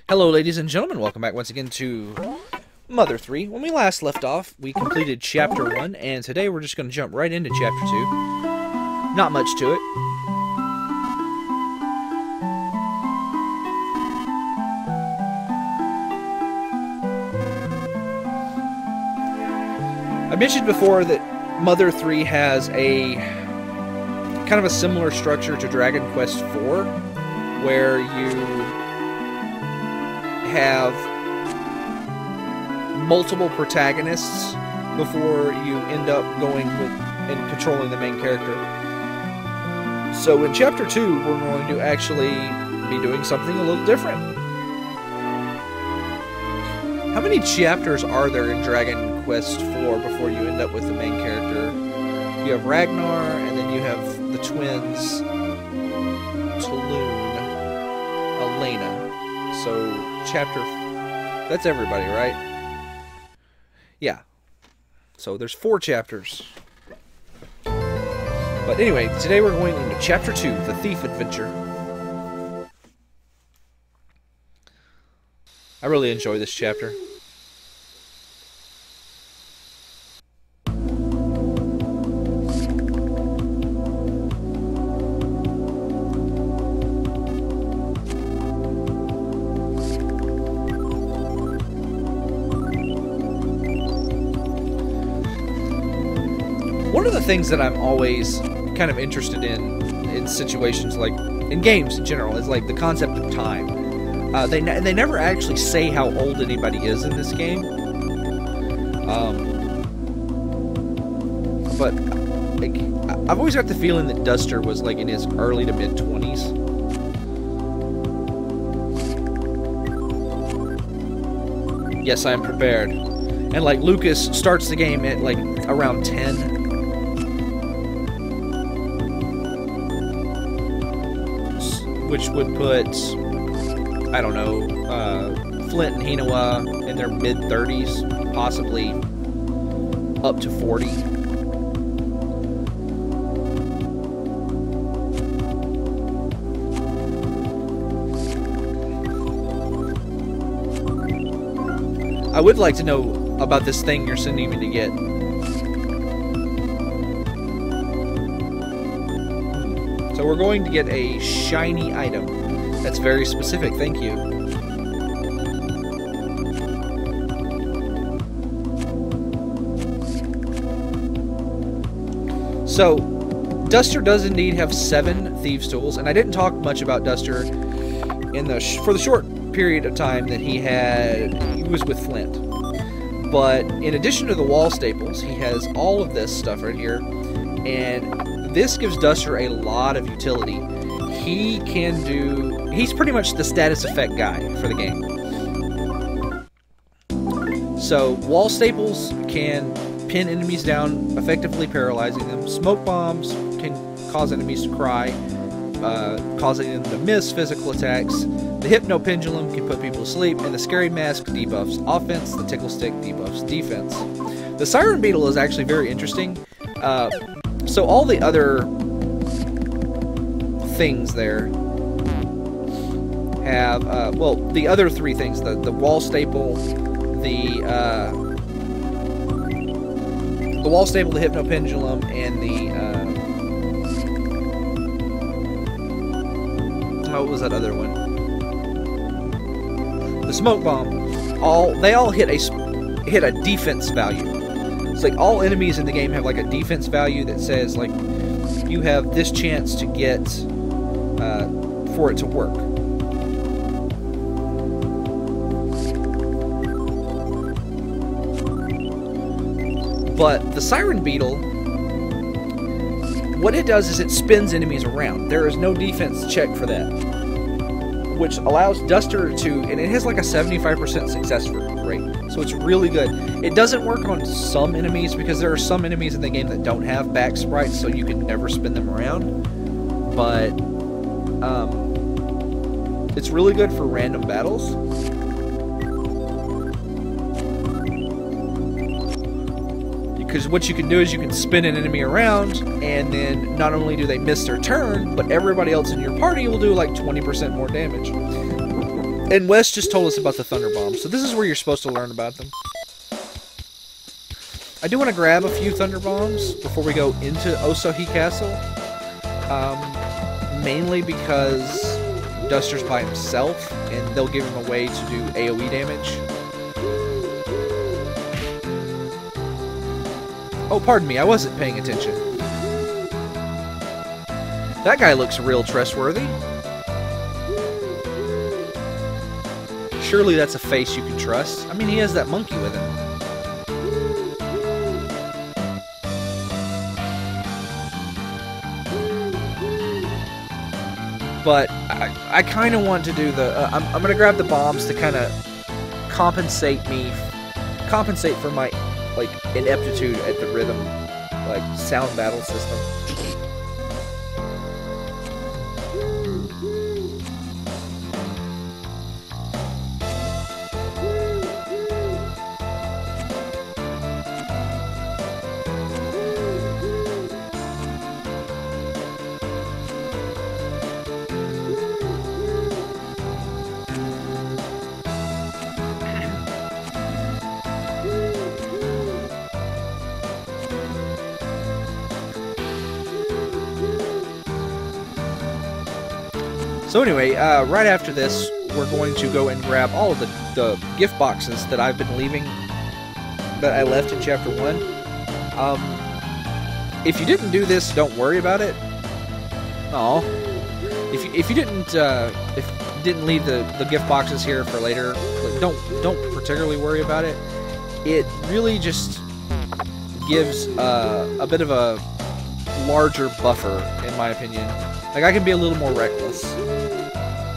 Hello ladies and gentlemen, welcome back once again to Mother 3. When we last left off, we completed Chapter 1, and today we're just going to jump right into Chapter 2. Not much to it. I mentioned before that Mother 3 has a kind of a similar structure to Dragon Quest 4, where you have multiple protagonists before you end up going with and controlling the main character. So in Chapter 2, we're going to actually be doing something a little different. How many chapters are there in Dragon Quest 4 before you end up with the main character? You have Ragnar, and then you have the twins, Tulun, Elena. So, that's everybody, right? Yeah. So, there's 4 chapters. But anyway, today we're going into Chapter 2, The Thief Adventure. I really enjoy this chapter. One of the things that I'm always kind of interested in situations like in games in general is like the concept of time. They never actually say how old anybody is in this game, but like, I've always got the feeling that Duster was like in his early to mid 20s. Yes, I am prepared. And like Lucas starts the game at like around 10. Which would put, I don't know, Flint and Hinawa in their mid-30s, possibly up to 40. I would like to know about this thing you're sending me to get. So we're going to get a shiny item. That's very specific, thank you. So, Duster does indeed have 7 Thieves' Tools, and I didn't talk much about Duster in for the short period of time that he was with Flint. But in addition to the wall staples, he has all of this stuff right here, and this gives Duster a lot of utility. He's pretty much the status effect guy for the game. So, wall staples can pin enemies down, effectively paralyzing them. Smoke bombs can cause enemies to cry, causing them to miss physical attacks. The Hypno Pendulum can put people to sleep, and the Scary Mask debuffs offense, the Tickle Stick debuffs defense. The Siren Beetle is actually very interesting. So all the other things there have, well, the other 3 things, the wall staple, the wall staple, the Hypno Pendulum, and the, what was that other one? The Smoke Bomb, they all hit a defense value. It's like all enemies in the game have like a defense value that says like you have this chance to get for it to work. But the Siren Beetle, what it does is it spins enemies around. There is no defense check for that, which allows Duster to, and it has like a 75% success rate, so it's really good. It doesn't work on some enemies, because there are some enemies in the game that don't have back sprites, so you can never spin them around, but it's really good for random battles. Because what you can do is you can spin an enemy around, and then not only do they miss their turn, but everybody else in your party will do like 20% more damage. And Wes just told us about the Thunder Bombs, so this is where you're supposed to learn about them. I do want to grab a few Thunder Bombs before we go into Osohi Castle. Mainly because Duster's by himself, and they'll give him a way to do AoE damage. Oh, pardon me, I wasn't paying attention. That guy looks real trustworthy. Surely that's a face you can trust. I mean, he has that monkey with him. But I kind of want to do the... I'm going to grab the bombs to kind of compensate for my, like, ineptitude at the rhythm, like, sound battle system. So anyway, right after this, we're going to go and grab all of the gift boxes that I've been leaving, that I left in Chapter 1. If you didn't do this, don't worry about it. Aw. If you didn't leave the gift boxes here for later, like, don't particularly worry about it. It really just gives a bit of a larger buffer, in my opinion. Like, I can be a little more reckless,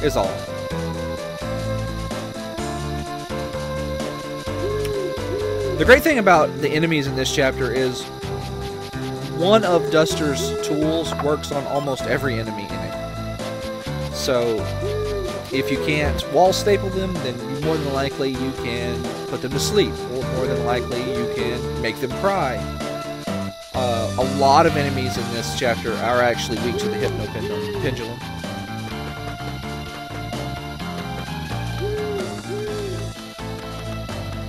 is all. The great thing about the enemies in this chapter is one of Duster's tools works on almost every enemy in it. So, if you can't wall staple them, then more than likely you can put them to sleep, or more than likely you can make them cry. A lot of enemies in this chapter are actually weak to the Hypno Pendulum.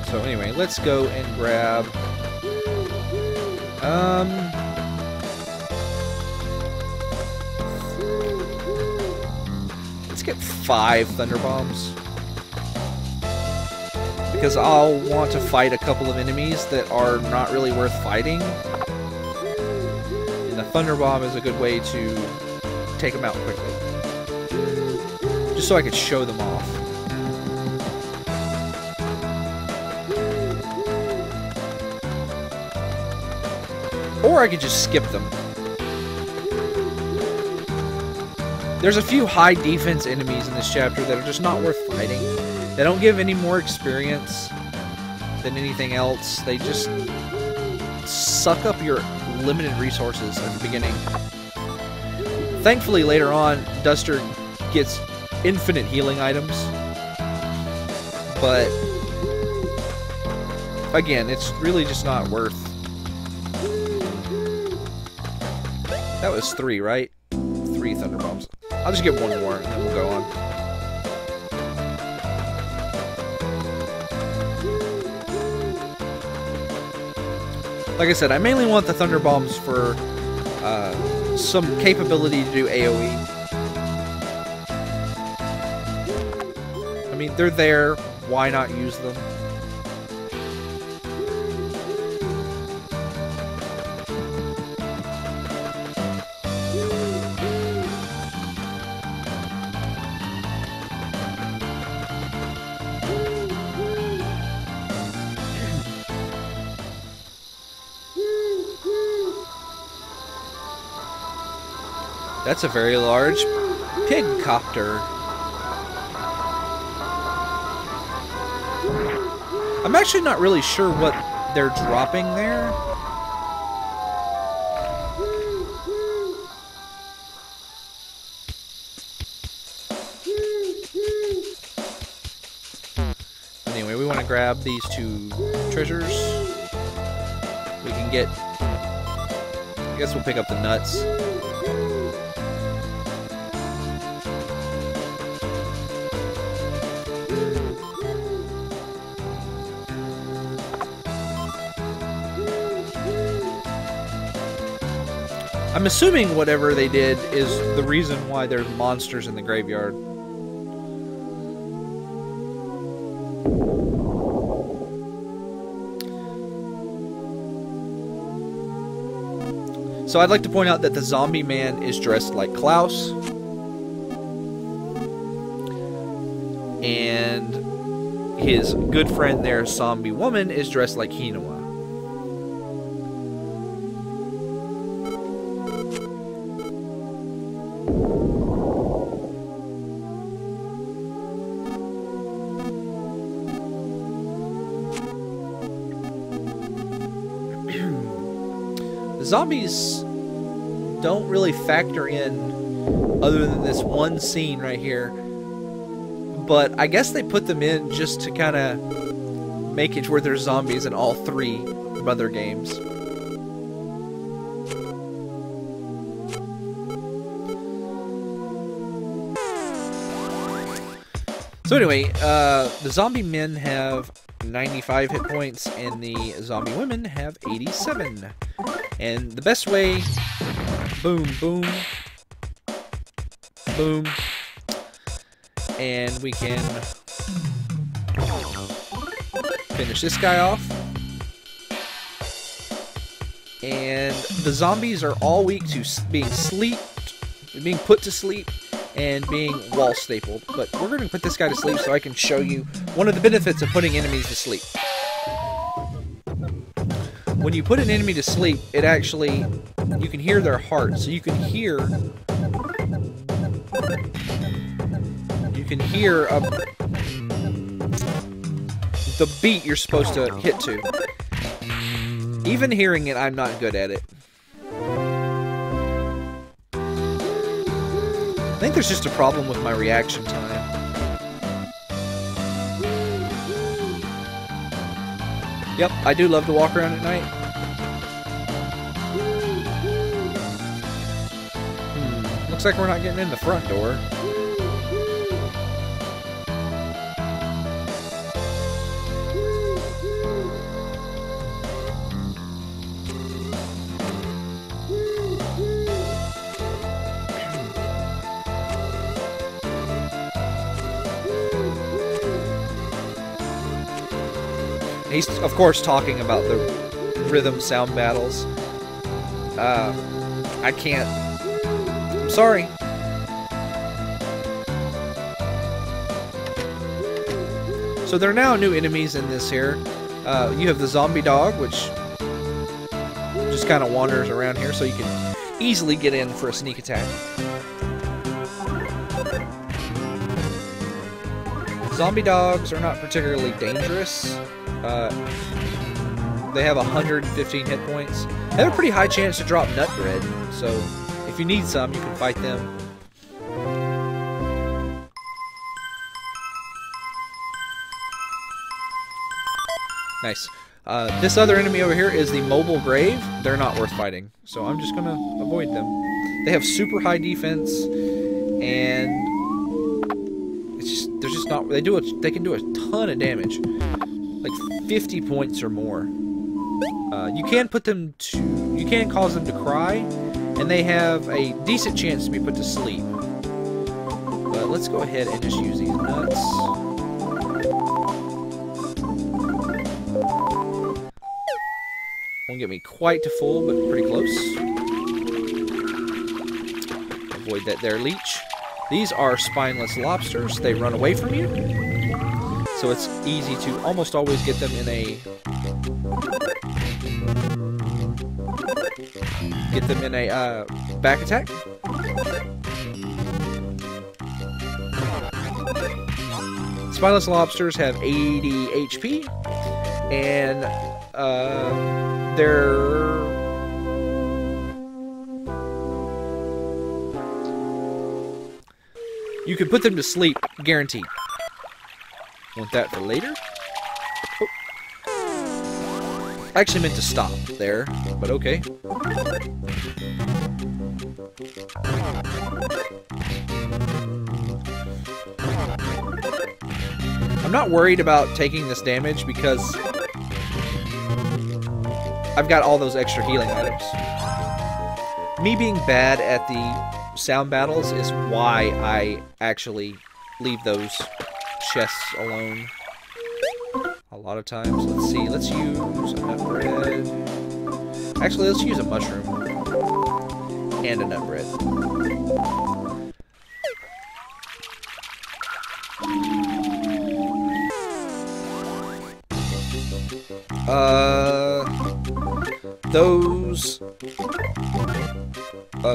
So anyway, let's go and grab... let's get 5 Thunder Bombs. Because I'll want to fight a couple of enemies that are not really worth fighting. And the Thunder Bomb is a good way to take them out quickly. Just so I could show them off. Or I could just skip them. There's a few high defense enemies in this chapter that are just not worth fighting. They don't give any more experience than anything else. They just suck up your limited resources at the beginning. Thankfully, later on, Duster gets infinite healing items. But, again, it's really just not worth. That was 3, right? 3 Thunder Bombs. I'll just get 1 more, and then we'll go on. Like I said, I mainly want the Thunder Bombs for some capability to do AoE. I mean, they're there. Why not use them? That's a very large pig copter. I'm actually not really sure what they're dropping there. Anyway, we want to grab these 2 treasures. We can get... I guess we'll pick up the nuts. I'm assuming whatever they did is the reason why there's monsters in the graveyard. So I'd like to point out that the zombie man is dressed like Klaus. And his good friend there, zombie woman, is dressed like Quinoa. Zombies don't really factor in other than this one scene right here, but I guess they put them in just to kind of make it where there's zombies in all 3 other games. So anyway, the zombie men have 95 hit points and the zombie women have 87. And the best way, boom, boom, boom, and we can finish this guy off. And the zombies are all weak to being put to sleep, and being wall stapled. But we're going to put this guy to sleep so I can show you one of the benefits of putting enemies to sleep. When you put an enemy to sleep, it actually, you can hear their heart, so you can hear the beat you're supposed to hit to. Even hearing it, I'm not good at it. I think there's just a problem with my reaction time. Yep, I do love to walk around at night. Looks like we're not getting in the front door. He's, of course, talking about the rhythm sound battles. I can't. I'm sorry. So there are now new enemies in this here. You have the zombie dog, which just kind of wanders around here, so you can easily get in for a sneak attack. Zombie dogs are not particularly dangerous. They have 115 hit points. They have a pretty high chance to drop nut bread, so if you need some, you can fight them. Nice. This other enemy over here is the mobile grave. They're not worth fighting, so I'm just gonna avoid them. They have super high defense, and they're just not. They can do a ton of damage, like 50 points or more. You can put them to. You can cause them to cry, and they have a decent chance to be put to sleep. But let's go ahead and just use these nuts. Won't get me quite to full, but pretty close. Avoid that there leech. These are spineless lobsters. They run away from you, so it's easy to almost always get them in a back attack. Spineless lobsters have 80 HP, and you can put them to sleep, guaranteed. Want that for later? Oh. I actually meant to stop there, but okay. I'm not worried about taking this damage because I've got all those extra healing items. Me being bad at the sound battles is why I actually leave those chests alone a lot of times. Let's see, let's use a nut bread. Actually, let's use a mushroom and a nut bread. Those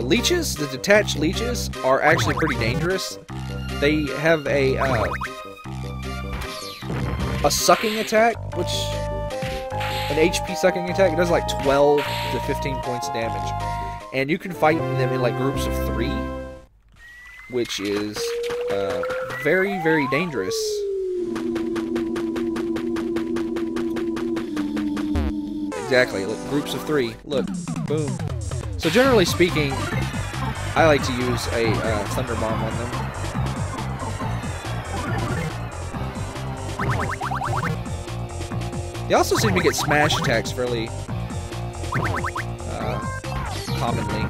leeches, the detached leeches, are actually pretty dangerous. They have a sucking attack, which an HP sucking attack. It does like 12 to 15 points of damage, and you can fight them in like groups of 3, which is very, very dangerous. Exactly, look, groups of 3. Look, boom. So generally speaking, I like to use a thunder bomb on them. They also seem to get smash attacks fairly commonly.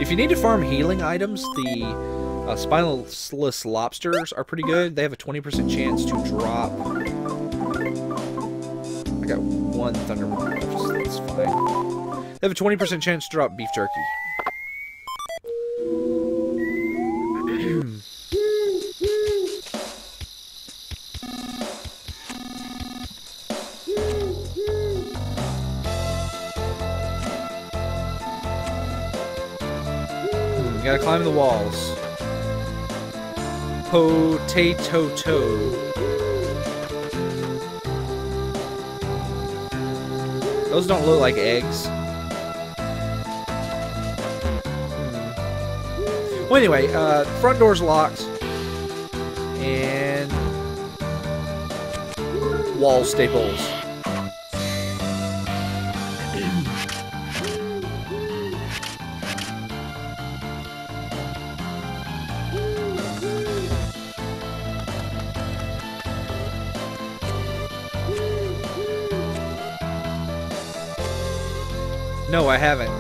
If you need to farm healing items, the spineless lobsters are pretty good. They have a 20% chance to drop. I got 1 thunder bomb. That's fine. They have a 20% chance to drop beef jerky. You gotta climb the walls. Potato toe. Those don't look like eggs. Well, anyway, front door's locked. And wall staples. No, I haven't.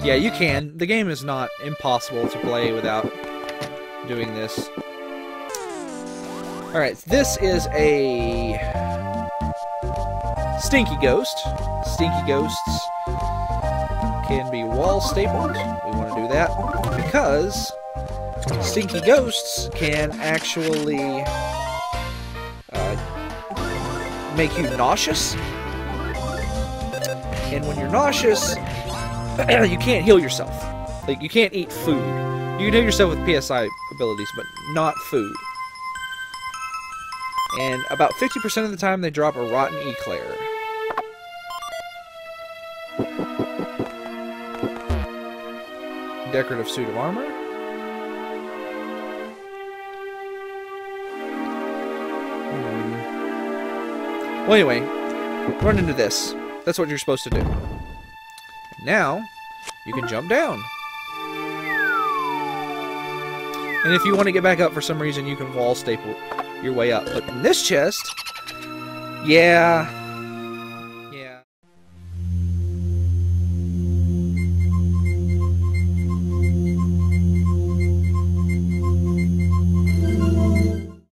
Yeah, you can. The game is not impossible to play without doing this. Alright, this is a stinky ghost. Stinky ghosts can be wall stapled. We want to do that because stinky ghosts can actually make you nauseous. And when you're nauseous, you can't heal yourself. Like, you can't eat food. You can heal yourself with PSI abilities, but not food. And about 50% of the time, they drop a rotten eclair. Decorative suit of armor. Well, anyway, run into this. That's what you're supposed to do. Now, you can jump down. And if you want to get back up for some reason, you can wall staple your way up. But in this chest, yeah,